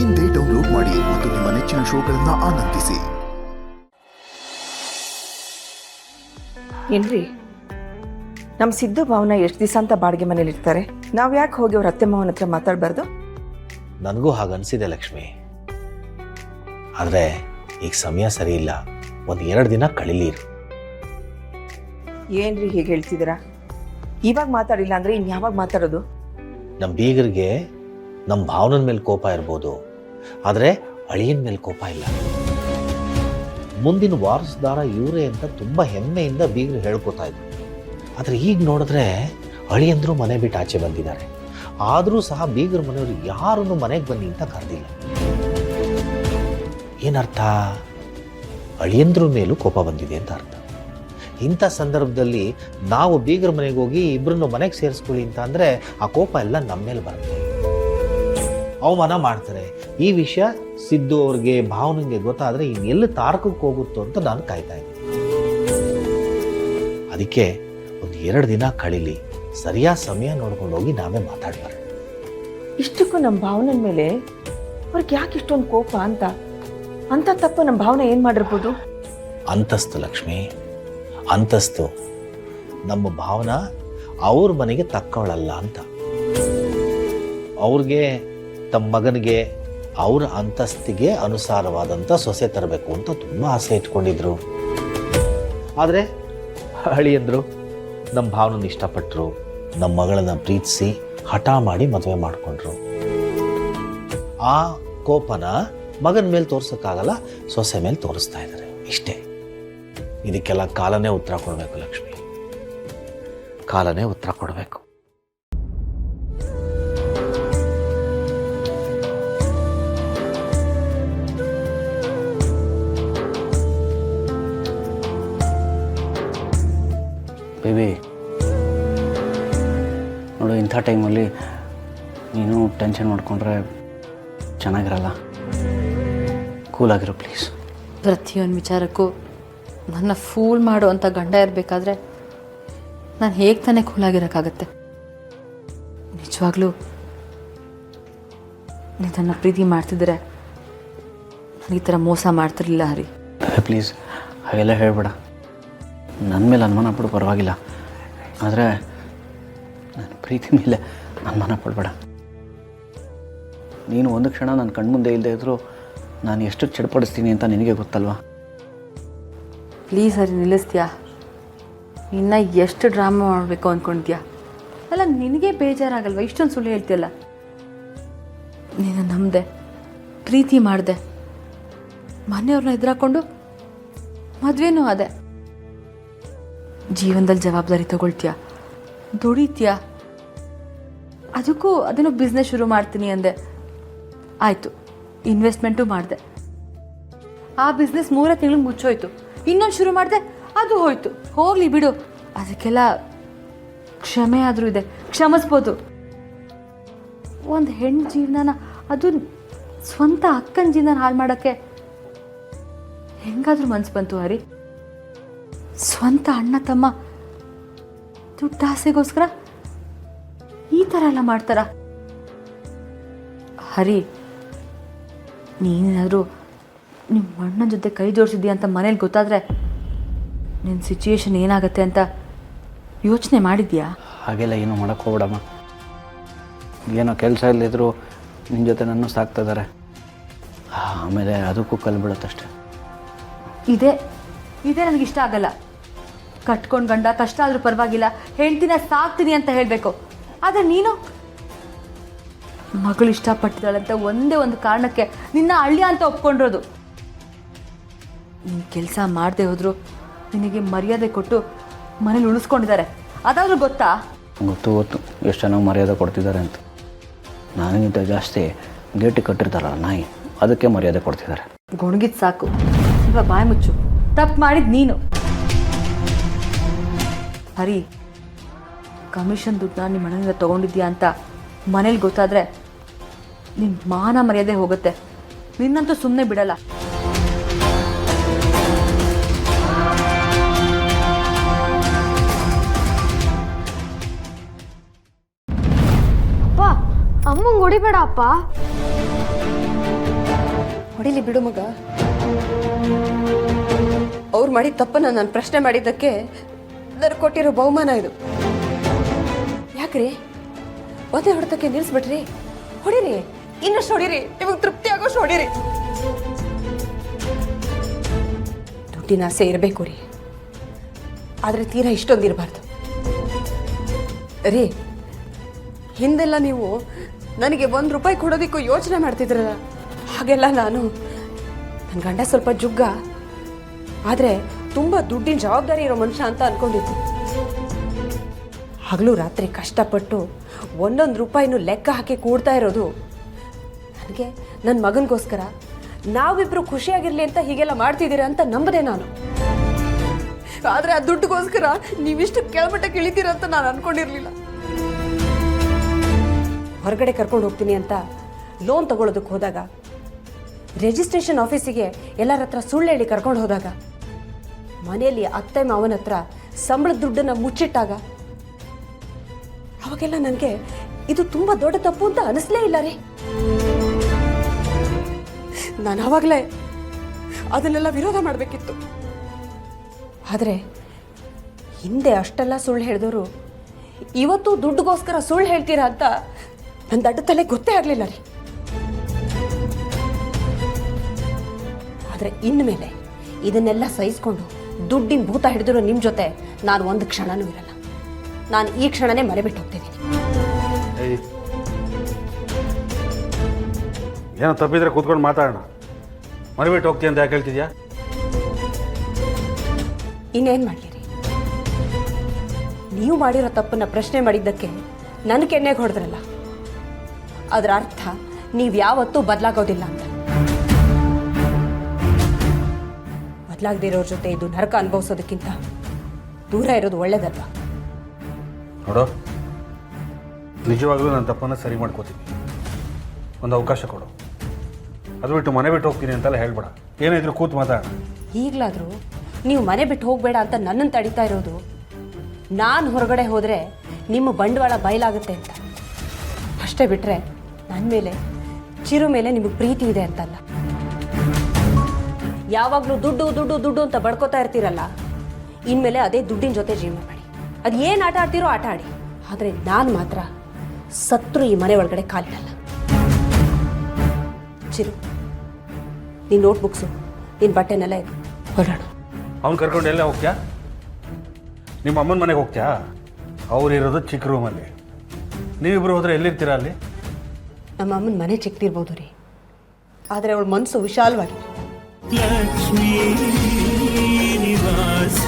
ಇಂದೇ ಡೌನ್ಲೋಡ್ ಮಾಡಿ ಮತ್ತು ನಿಮ್ಮ ನೆಚ್ಚಿನ ಶೋಗಳನ್ನು ಆನಂದಿಸಿ. ಏನ್ರಿ, ನಮ್ಮ ಸಿದ್ದು ಭಾವನ ಎಷ್ಟು ದಿವಸ ಅಂತ ಬಾಡಿಗೆ ಮನೇಲಿ ಇರ್ತಾರೆ? ನಾವು ಯಾಕೆ ಹೋಗಿ ಅವ್ರ ಅತ್ತೆ ಮಾವನ ಹತ್ರ ಮಾತಾಡಬಾರ್ದು? ನನಗೂ ಹಾಗನ್ಸಿದೆ ಲಕ್ಷ್ಮಿ. ಆದರೆ ಈಗ ಸಮಯ ಸರಿ ಇಲ್ಲ, 1-2 ದಿನ ಕಳೀಲಿರು. ಏನ್ರಿ ಹೀಗೆ ಹೇಳ್ತಿದ್ದೀರಾ? ಇವಾಗ ಮಾತಾಡಿಲ್ಲ ಅಂದ್ರೆ ಇನ್ಯಾವಾಗ ಮಾತಾಡೋದು? ನಮ್ಮ ಬೀಗರಿಗೆ ನಮ್ಮ ಭಾವನದ ಮೇಲೆ ಕೋಪ ಇರ್ಬೋದು, ಆದರೆ ಅಳಿಯನ ಮೇಲೆ ಕೋಪ ಇಲ್ಲ. ಮುಂದಿನ ವಾರಸದಾರ ಇವರೇ ಅಂತ ತುಂಬ ಹೆಮ್ಮೆಯಿಂದ ಬೀಗರು ಹೇಳ್ಕೊತಾ ಇದ್ರು. ಆದರೆ ಈಗ ನೋಡಿದ್ರೆ ಅಳಿಯಂದ್ರು ಮನೆ ಬಿಟ್ಟು ಆಚೆ ಬಂದಿದ್ದಾರೆ. ಆದರೂ ಸಹ ಬೀಗರ ಮನೆಯವರು ಯಾರನ್ನು ಮನೆಗೆ ಬನ್ನಿ ಅಂತ ಕರೆದಿಲ್ಲ. ಏನರ್ಥ? ಅಳಿಯಂದ್ರ ಮೇಲೂ ಕೋಪ ಬಂದಿದೆ ಅಂತ ಅರ್ಥ. ಇಂಥ ಸಂದರ್ಭದಲ್ಲಿ ನಾವು ಬೀಗರ ಮನೆಗೆ ಹೋಗಿ ಇಬ್ಬರನ್ನು ಮನೆಗೆ ಸೇರಿಸ್ಕೊಳ್ಳಿ ಅಂತ ಅಂದರೆ ಆ ಕೋಪ ಎಲ್ಲ ನಮ್ಮ ಮೇಲೆ ಬರುತ್ತೆ, ಅವಮಾನ ಮಾಡ್ತಾರೆ. ಈ ವಿಷಯ ಸಿದ್ದು ಅವ್ರಿಗೆ ಭಾವನಿಗೆ ಗೊತ್ತಾದರೆ ಇನ್ನೆಲ್ಲಿ ತಾರಕಕ್ಕೆ ಹೋಗುತ್ತೋ ಅಂತ ನಾನು ಕಾಯ್ತಾ ಇದ್ದೀನಿ. ಅದಕ್ಕೆ 1-2 ದಿನ ಕಳೀಲಿ, ಸರಿಯಾದ ಸಮಯ ನೋಡ್ಕೊಂಡು ಹೋಗಿ ನಾವೇ ಮಾತಾಡ್ಬಾರೆ. ಇಷ್ಟಕ್ಕೂ ನಮ್ಮ ಭಾವನ ಮೇಲೆ ಅವ್ರಿಗೆ ಯಾಕೆ ಇಷ್ಟೊಂದು ಕೋಪ ಅಂತ ತಪ್ಪು ನಮ್ಮ ಭಾವನೆ ಏನು ಮಾಡಿರ್ಬೋದು? ಅಂತಸ್ತು ಲಕ್ಷ್ಮಿ, ಅಂತಸ್ತು. ನಮ್ಮ ಭಾವನ ಅವ್ರ ಮನೆಗೆ ತಕ್ಕವಳಲ್ಲ ಅಂತ. ಅವ್ರಿಗೆ ತಮ್ಮ ಮಗನಿಗೆ ಅವ್ರ ಅಂತಸ್ತಿಗೆ ಅನುಸಾರವಾದಂಥ ಸೊಸೆ ತರಬೇಕು ಅಂತ ತುಂಬ ಆಸೆ ಇಟ್ಕೊಂಡಿದ್ರು. ಆದರೆ ಅಳಿಯಂದ್ರು ನಮ್ಮ ಭಾವನನ್ನು ಇಷ್ಟಪಟ್ಟರು, ನಮ್ಮ ಮಗಳನ್ನ ಪ್ರೀತಿಸಿ ಹಠ ಮಾಡಿ ಮದುವೆ ಮಾಡಿಕೊಂಡ್ರು. ಆ ಕೋಪನ ಮಗನ ಮೇಲೆ ತೋರ್ಸೋಕ್ಕಾಗಲ್ಲ, ಸೊಸೆ ಮೇಲೆ ತೋರಿಸ್ತಾ ಇದ್ದಾರೆ. ಇಷ್ಟೇ. ಇದಕ್ಕೆಲ್ಲ ಕಾಲನೇ ಉತ್ತರ ಕೊಡಬೇಕು ಲಕ್ಷ್ಮಿ, ಕಾಲನೇ ಉತ್ತರ ಕೊಡಬೇಕು. ಬೇಬಿ ನೋಡು, ಇಂಥ ಟೈಮಲ್ಲಿ ನೀನು ಟೆನ್ಷನ್ ಮಾಡಿಕೊಂಡ್ರೆ ಚೆನ್ನಾಗಿರಲ್ಲ. ಕೂಲಾಗಿರೋ ಪ್ಲೀಸ್. ಪ್ರತಿಯೊಂದು ವಿಚಾರಕ್ಕೂ ನನ್ನ ಫೂಲ್ ಮಾಡೋ ಅಂಥ ಗಂಡ ಇರಬೇಕಾದ್ರೆ ನಾನು ಹೇಗೆ ತಾನೇ ಕೂಲಾಗಿರೋಕ್ಕಾಗತ್ತೆ? ನಿಜವಾಗ್ಲೂ ನೀನು ನನ್ನ ಪ್ರೀತಿ ಮಾಡ್ತಿದ್ರೆ ನಾನು ಈ ಥರ ಮೋಸ ಮಾಡ್ತಿರ್ಲಿಲ್ಲ ಹರಿ. ಪ್ಲೀಸ್ ಹಾಗೆಲ್ಲ ಹೇಳಬೇಡ. ನನ್ನ ಮೇಲೆ ಅನುಮಾನ ಪಡು ಪರವಾಗಿಲ್ಲ, ಆದರೆ ನನ್ನ ಪ್ರೀತಿ ಮೇಲೆ ಅನುಮಾನ ಪಡಬೇಡ. ನೀನು ಒಂದು ಕ್ಷಣ ನನ್ನ ಕಣ್ಮುಂದೆ ಇಲ್ಲದೆ ಇದ್ದರೂ ನಾನು ಎಷ್ಟು ಚಡ್ಪಡಿಸ್ತೀನಿ ಅಂತ ನಿನಗೆ ಗೊತ್ತಲ್ವಾ? ಪ್ಲೀಸ್ ಹರಿ, ನಿಲ್ಲಿಸ್ತೀಯಾ? ಇನ್ನು ಎಷ್ಟು ಡ್ರಾಮಾ ಮಾಡಬೇಕು ಅಂದ್ಕೊಳ್ತೀಯಾ? ಅಲ್ಲ, ನಿನಗೆ ಬೇಜಾರಾಗಲ್ವ ಇಷ್ಟೊಂದು ಸುಳ್ಳು ಹೇಳ್ತೀಯಲ್ಲ? ನೀನು ನಂಬಿದೆ, ಪ್ರೀತಿ ಮಾಡಿದೆ, ಮನೆಯವ್ರನ್ನ ಎದುರಾಕೊಂಡು ಮದುವೆನೂ ಅದೇ. ಜೀವನದಲ್ಲಿ ಜವಾಬ್ದಾರಿ ತಗೊಳ್ತೀಯಾ, ದುಡಿತೀಯಾ, ಅದಕ್ಕೂ ಅದೇನೋ ಬಿಸ್ನೆಸ್ ಶುರು ಮಾಡ್ತೀನಿ ಅಂದೆ. ಆಯಿತು, ಇನ್ವೆಸ್ಟ್ಮೆಂಟು ಮಾಡಿದೆ. ಆ ಬಿಸ್ನೆಸ್ 3 ತಿಂಗಳಿಗೆ ಮುಚ್ಚೋಯ್ತು. ಇನ್ನೊಂದು ಶುರು ಮಾಡಿದೆ, ಅದು ಹೋಯ್ತು. ಹೋಗಲಿ ಬಿಡು, ಅದಕ್ಕೆಲ್ಲ ಕ್ಷಮೆ ಆದರೂ ಇದೆ, ಕ್ಷಮಿಸ್ಬೋದು. ಒಂದು ಹೆಣ್ಣು ಜೀವನನ, ಅದು ಸ್ವಂತ ಅಕ್ಕನ ಜೀವನ ಹಾಳು ಮಾಡೋಕ್ಕೆ ಹೆಂಗಾದ್ರೂ ಮನಸ್ಸು ಬಂತು ಹರಿ? ಸ್ವಂತ ಅಣ್ಣ ತಮ್ಮ ದುಡ್ಡಾಸೆಗೋಸ್ಕರ ಈ ಥರ ಎಲ್ಲ ಮಾಡ್ತಾರ? ಹರಿ, ನೀನೇನಾದರೂ ನಿಮ್ಮ ಅಣ್ಣನ ಜೊತೆ ಕೈ ಜೋಡಿಸಿದ್ಯಾ ಅಂತ ಮನೇಲಿ ಗೊತ್ತಾದರೆ ನಿನ್ನ ಸಿಚುಯೇಷನ್ ಏನಾಗುತ್ತೆ ಅಂತ ಯೋಚನೆ ಮಾಡಿದ್ಯಾ? ಹಾಗೆಲ್ಲ ಏನೂ ಮಾಡೋಕ್ಕೆ ಹೋಗ್ಬಿಡಮ್ಮ. ಏನೋ ಕೆಲಸ ಇಲ್ಲದಿದ್ರು ನಿನ್ನ ಜೊತೆ ನನ್ನ ಸಾಕ್ತಾ ಇದ್ದಾರೆ, ಆಮೇಲೆ ಅದಕ್ಕೂ ಕಲ್ಬಿಡುತ್ತಷ್ಟೆ. ಇದೇ ನನಗಿಷ್ಟ ಆಗಲ್ಲ. ಕಟ್ಕೊಂಡು ಗಂಡ ಕಷ್ಟ ಆದರೂ ಪರವಾಗಿಲ್ಲ, ಹೇಳ್ತೀನಿ ಸಾಕ್ತೀನಿ ಅಂತ ಹೇಳಬೇಕು. ಆದರೆ ನೀನು ಮಗಳು ಇಷ್ಟಪಟ್ಟಿದ್ದಾಳಂತ ಒಂದೇ ಒಂದು ಕಾರಣಕ್ಕೆ ನಿನ್ನ ಅಳಿಯ ಅಂತ ಒಪ್ಕೊಂಡಿರೋದು. ನೀನು ಕೆಲಸ ಮಾಡದೆ ಹೋದ್ರು ನಿನಗೆ ಮರ್ಯಾದೆ ಕೊಟ್ಟು ಮನೇಲಿ ಉಳಿಸ್ಕೊಂಡಿದ್ದಾರೆ, ಅದಾದರೂ ಗೊತ್ತಾ? ಗೊತ್ತು, ಎಷ್ಟು ಚೆನ್ನಾಗಿ ಮರ್ಯಾದೆ ಕೊಡ್ತಿದ್ದಾರೆ ಅಂತ. ನನಗಿಂತ ಜಾಸ್ತಿ ಗೇಟಿ ಕಟ್ಟಿರ್ತಾರಲ್ಲ ನಾಯಿ, ಅದಕ್ಕೆ ಮರ್ಯಾದೆ ಕೊಡ್ತಿದ್ದಾರೆ. ಗೊಣಗಿದ್ ಸಾಕು, ಇವಾಗ ಬಾಯಿ ಮುಚ್ಚು. ತಪ್ಪು ಮಾಡಿದ್ ನೀನು ಹರಿ. ಕಮಿಷನ್ ದುಡ್ಡನ್ನ ನಿಮ್ಮ ಮನೆಯಿಂದ ತೊಗೊಂಡಿದ್ಯಾ ಅಂತ ಮನೇಲಿ ಗೊತ್ತಾದರೆ ನಿನ್ನ ಮಾನ ಮರ್ಯಾದೆ ಹೋಗುತ್ತೆ. ನಿನ್ನಂತೂ ಸುಮ್ಮನೆ ಬಿಡಲ್ಲ. ಅಮ್ಮ ಹೊಡಿಬೇಡ ಅಪ್ಪ. ಹೊಡಿಲಿ ಬಿಡು ಮಗ. ಅವ್ರು ಮಾಡಿದ ತಪ್ಪನ್ನ ನಾನು ಪ್ರಶ್ನೆ ಮಾಡಿದ್ದಕ್ಕೆ ನನಗೆ ಕೊಟ್ಟಿರೋ ಬಹುಮಾನ ಇದು. ಯಾಕ್ರಿ ಒಂದೇ ಹೊಡೆತಕ್ಕೆ ನಿಲ್ಲಿಸ್ಬಿಟ್ರಿ? ಹೊಡಿರಿ, ಇನ್ನಷ್ಟು ಹೊಡಿರಿ, ನಿಮಗೆ ತೃಪ್ತಿ ಆಗೋಷ್ಟು ಹೊಡಿರಿ. ದುಡ್ಡಿನ ಆಸೆ ಇರಬೇಕು ರೀ, ಆದರೆ ತೀರಾ ಇಷ್ಟೊಂದಿರಬಾರ್ದು ರೀ. ಹಿಂದೆಲ್ಲ ನೀವು ನನಗೆ ₹1 ಕೊಡೋದಕ್ಕೂ ಯೋಚನೆ ಮಾಡ್ತಿದ್ರಲ್ಲ, ಹಾಗೆಲ್ಲ ನಾನು ನನ್ನ ಗಂಡ ಸ್ವಲ್ಪ ಜುಗ್ಗ, ಆದರೆ ತುಂಬ ದುಡ್ಡಿನ ಜವಾಬ್ದಾರಿ ಇರೋ ಮನುಷ್ಯ ಅಂತ ಅಂದ್ಕೊಂಡಿದ್ದೆ. ಹಗಲು ರಾತ್ರಿ ಕಷ್ಟಪಟ್ಟು ₹1 ಲೆಕ್ಕ ಹಾಕಿ ಕೂಡ್ತಾ ಇರೋದು ನನಗೆ ನನ್ನ ಮಗನಿಗೋಸ್ಕರ, ನಾವಿಬ್ಬರು ಖುಷಿಯಾಗಿರಲಿ ಅಂತ ಹೀಗೆಲ್ಲ ಮಾಡ್ತಿದ್ದೀರಾ ಅಂತ ನಂಬದೆ ನಾನು. ಆದರೆ ಆ ದುಡ್ಡಿಗೋಸ್ಕರ ನೀವಿಷ್ಟು ಕೆಳಮಟ್ಟಕ್ಕೆ ಇಳಿತೀರ ಅಂತ ನಾನು ಅಂದ್ಕೊಂಡಿರಲಿಲ್ಲ. ಹೊರಗಡೆ ಕರ್ಕೊಂಡು ಹೋಗ್ತೀನಿ ಅಂತ ಲೋನ್ ತಗೊಳ್ಳೋದಕ್ಕೆ ಹೋದಾಗ, ರಿಜಿಸ್ಟ್ರೇಷನ್ ಆಫೀಸಿಗೆ ಎಲ್ಲರ ಹತ್ರ ಸುಳ್ಳು ಹೇಳಿ ಕರ್ಕೊಂಡು ಹೋದಾಗ, ಮನೆಯಲ್ಲಿ ಅತ್ತೆ ಮಾವನ ಹತ್ರ ಸಂಬಳದ ದುಡ್ಡನ್ನು ಮುಚ್ಚಿಟ್ಟಾಗ, ಅವಾಗೆಲ್ಲ ನನಗೆ ಇದು ತುಂಬ ದೊಡ್ಡ ತಪ್ಪು ಅಂತ ಅನಿಸ್ಲೇ ಇಲ್ಲ ರೀ. ನಾನು ಆವಾಗಲೇ ಅದನ್ನೆಲ್ಲ ವಿರೋಧ ಮಾಡಬೇಕಿತ್ತು. ಆದರೆ ಹಿಂದೆ ಅಷ್ಟೆಲ್ಲ ಸುಳ್ಳು ಹೇಳಿದವರು ಇವತ್ತು ದುಡ್ಡುಗೋಸ್ಕರ ಸುಳ್ಳು ಹೇಳ್ತೀರಾ ಅಂತ ನನ್ನ ದಡ್ಡ ತಲೆ ಗೊತ್ತೇ ಆಗಲಿಲ್ಲ ರೀ. ಆದರೆ ಇನ್ಮೇಲೆ ಇದನ್ನೆಲ್ಲ ಸಹಿಸ್ಕೊಂಡು ದುಡ್ಡಿನ ಭೂತ ಹಿಡಿದಿರೋ ನಿಮ್ಮ ಜೊತೆ ನಾನು ಒಂದು ಕ್ಷಣನೂ ಇರಲ್ಲ. ನಾನು ಈ ಕ್ಷಣನೇ ಮರೆಬಿಟ್ಟು ಹೋಗ್ತಿದ್ದೀನಿ. ಏನೋ ತಪ್ಪಿದ್ರೆ ಕೂತ್ಕೊಂಡು ಮಾತಾಡೋಣ. ಮರೆಬಿಟ್ಟು ಹೋಗ್ತೀಯ ಅಂತ ಯಾಕೆ ಹೇಳ್ತಿದ್ಯಾ? ಇನ್ನೇನು ಮಾಡಲಿರಿ, ನೀವು ಮಾಡಿರೋ ತಪ್ಪನ್ನ ಪ್ರಶ್ನೆ ಮಾಡಿದ್ದಕ್ಕೆ ನನ್ನ ಕೆನ್ನೆಗೆ ಹೊಡೆದ್ರಲ್ಲ, ಅದರ ಅರ್ಥ ನೀವು ಯಾವತ್ತೂ ಬದಲಾಗೋದಿಲ್ಲ ಅಂತ. ಬದಲಾಗದಿರೋರ ಜೊತೆ ಇದು ನರಕ ಅನುಭವಿಸೋದಕ್ಕಿಂತ ದೂರ ಇರೋದು ಒಳ್ಳೇದಲ್ವಾ? ನೋಡು, ನಿಜವಾಗ್ಲೂ ನನ್ನ ತಪ್ಪನ್ನು ಸರಿ ಮಾಡ್ಕೋತೀನಿ. ಒಂದು ಅವಕಾಶ ಕೊಡು. ಅದು ಬಿಟ್ಟು ಮನೆ ಬಿಟ್ಟು ಹೋಗ್ತೀನಿ ಅಂತೆಲ್ಲ ಹೇಳ್ಬೇಡ. ಏನಾದರೂ ಕೂತು ಮಾತಾಡೋಣ. ಈಗಲಾದರೂ ನೀವು ಮನೆ ಬಿಟ್ಟು ಹೋಗಬೇಡ ಅಂತ ನನ್ನನ್ನು ತಡೀತಾ ಇರೋದು, ನಾನು ಹೊರಗಡೆ ಹೋದರೆ ನಿಮ್ಮ ಬಂಡವಾಳ ಬಯಲಾಗುತ್ತೆ ಅಂತ. ಅಷ್ಟೇ ಬಿಟ್ಟರೆ ನನ್ನ ಮೇಲೆ, ಚಿರು ಮೇಲೆ ನಿಮಗೆ ಪ್ರೀತಿ ಇದೆ ಅಂತಲ್ಲ. ಯಾವಾಗಲೂ ದುಡ್ಡು ದುಡ್ಡು ದುಡ್ಡು ಅಂತ ಬಡ್ಕೋತಾ ಇರ್ತೀರಲ್ಲ, ಇನ್ಮೇಲೆ ಅದೇ ದುಡ್ಡಿನ ಜೊತೆ ಜೀವನ ಮಾಡಿ. ಅದು ಏನು ಆಟ ಆಡ್ತೀರೋ ಆಟ ಆಡಿ, ಆದರೆ ನಾನು ಮಾತ್ರ ಸತ್ರು ಈ ಮನೆ ಒಳಗಡೆ ಕಾಲಿಡಲ್ಲ. ಚಿರು, ನಿನ್ನ ನೋಟ್ಬುಕ್ಸು, ನಿನ್ನ ಬಟ್ಟೆನೆಲ್ಲ ಇದೆ, ಹೊರಡೋಣ. ಅವ್ನು ಕರ್ಕೊಂಡು ಎಲ್ಲ ಹೋಗ್ತೀಯಾ? ನಿಮ್ಮ ಅಮ್ಮನ ಮನೆಗೆ ಹೋಗ್ತೀಯಾ? ಅವ್ರು ಇರೋದು ಚಿಕ್ಕ ರೂಮಲ್ಲಿ. ನೀವಿಬ್ಬರು ಹೋದರೆ ಎಲ್ಲಿರ್ತೀರಾ ಅಲ್ಲಿ? ನಮ್ಮ ಅಮ್ಮನ ಮನೆ ಚಿಕ್ಕದಿರ್ಬೋದು ರೀ, ಆದರೆ ಅವಳ ಮನಸ್ಸು ವಿಶಾಲವಾಗಿದೆ. ಲಕ್ಷ್ಮೀ ನಿವಾಸ